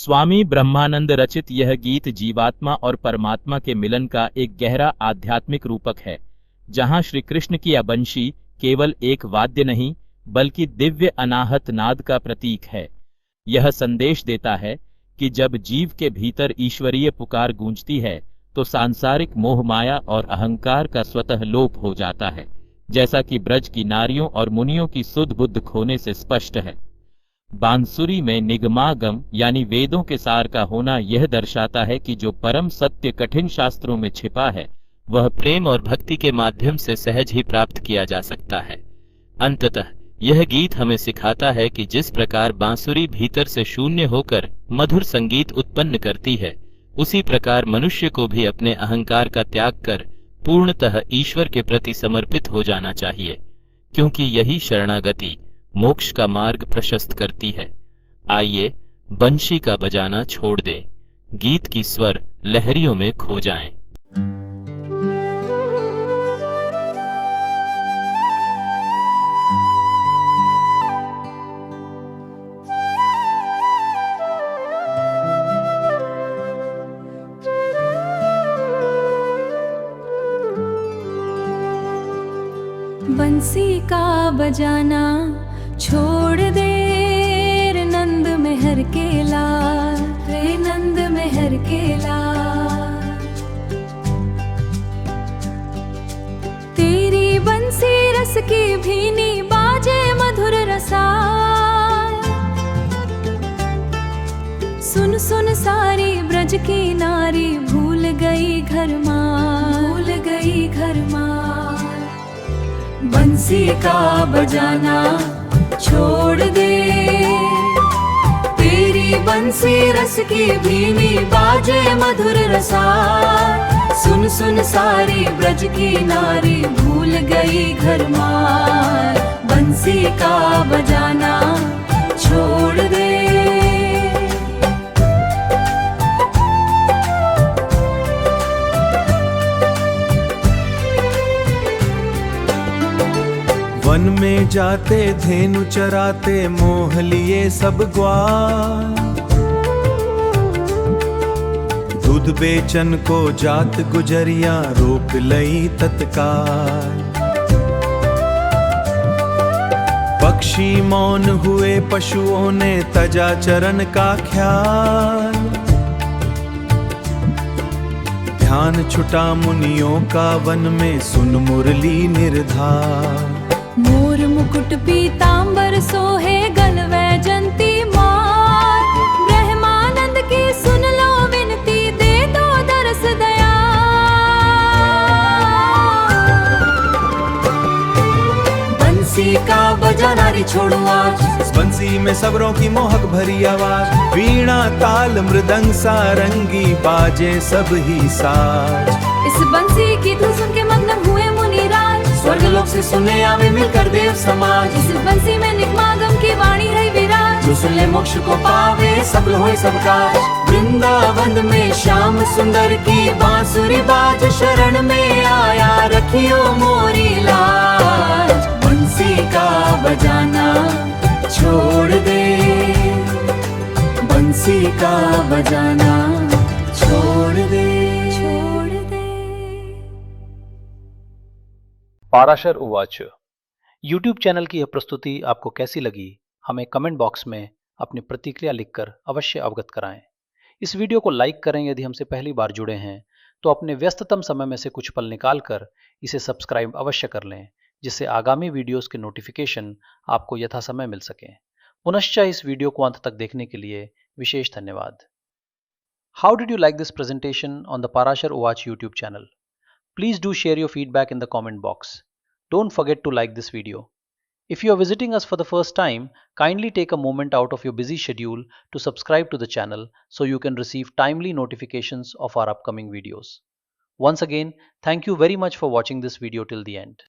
स्वामी ब्रह्मानंद रचित यह गीत जीवात्मा और परमात्मा के मिलन का एक गहरा आध्यात्मिक रूपक है, जहां श्री कृष्ण की बंशी केवल एक वाद्य नहीं बल्कि दिव्य अनाहत नाद का प्रतीक है। यह संदेश देता है कि जब जीव के भीतर ईश्वरीय पुकार गूंजती है तो सांसारिक मोह माया और अहंकार का स्वतः लोप हो जाता है, जैसा कि ब्रज की नारियों और मुनियों की सुध बुद्ध खोने से स्पष्ट है। बांसुरी में निगमागम यानी वेदों के सार का होना यह दर्शाता है कि जो परम सत्य कठिन शास्त्रों में छिपा है वह प्रेम और भक्ति के माध्यम से सहज ही प्राप्त किया जा सकता है। अंततः यह गीत हमें सिखाता है कि जिस प्रकार बांसुरी भीतर से शून्य होकर मधुर संगीत उत्पन्न करती है, उसी प्रकार मनुष्य को भी अपने अहंकार का त्याग कर पूर्णतः ईश्वर के प्रति समर्पित हो जाना चाहिए, क्योंकि यही शरणागति मोक्ष का मार्ग प्रशस्त करती है। आइए बंशी का बजाना छोड़ दें, गीत की स्वर लहरियों में खो जाएं। बंसी का बजाना छोड़ दे रे नंद मेहर के लाल, रे नंद मेहर के लाल। तेरी बंसी रस की भीनी बाजे मधुर रसाल। सुन सुन सारी ब्रज की नारी भूल गई घर माँ, भूल गई घर माँ। बंसी का बजाना छोड़ दे, तेरी बंसी रस की भीनी बाजे मधुर रसाल। सुन सुन सारी ब्रज की नारी भूल गई घर मार। बंसी का बजाना छोड़ दे। वन में जाते धेनु चराते मोह लिए सब ग्वाल। दूध बेचन को जात गुजरिया रोक लई तत्काल। पक्षी मौन हुए पशुओं ने तजा चरण का ख्याल। ध्यान छुटा मुनियों का वन में सुन मुरली निर्धार। मोर मुकुट पीतांबर सोहे गल वैजंती मार। ब्रह्मानंद की सुन लो विनती दे दो दरस दया। बंसी का बजाना रे छोड़ो आज, इस बंसी में सबरों की मोहक भरी आवाज। वीणा ताल मृदंग सारंगी बाजे सब ही साज। इस बंसी की धुन सुन के मग्न हुए मुनिराज। स्वर्ग लोक से सुने आवे मिलकर देव समाज। इस बंसी में निगमागम की वाणी है विराज। जो सुन ले मोक्ष को पावे सफल होए सब काज। वृंदावन में श्याम सुंदर की बांसुरी बाज। शरण में आया रखियो मोरी लाज। बंसी का बजाना छोड़ दे, बंसी का बजाना छोड़ दे, छोड़ दे। पाराशर उवाच। YouTube चैनल की यह प्रस्तुति आपको कैसी लगी, हमें कमेंट बॉक्स में अपनी प्रतिक्रिया लिखकर अवश्य अवगत कराएं। इस वीडियो को लाइक करें यदि हमसे पहली बार जुड़े हैं, तो अपने व्यस्ततम समय में से कुछ पल निकालकर इसे सब्सक्राइब अवश्य कर लें, जिससे आगामी वीडियोस के नोटिफिकेशन आपको यथासमय मिल सकें। पुनश्च इस वीडियो को अंत तक देखने के लिए विशेष धन्यवाद। How did you like this presentation on the Parashar उवाच YouTube channel? Please do share your feedback in the comment box. Don't forget to like this video. If you are visiting us for the first time, kindly take a moment out of your busy schedule to subscribe to the channel so you can receive timely notifications of our upcoming videos. Once again, thank you very much for watching this video till the end.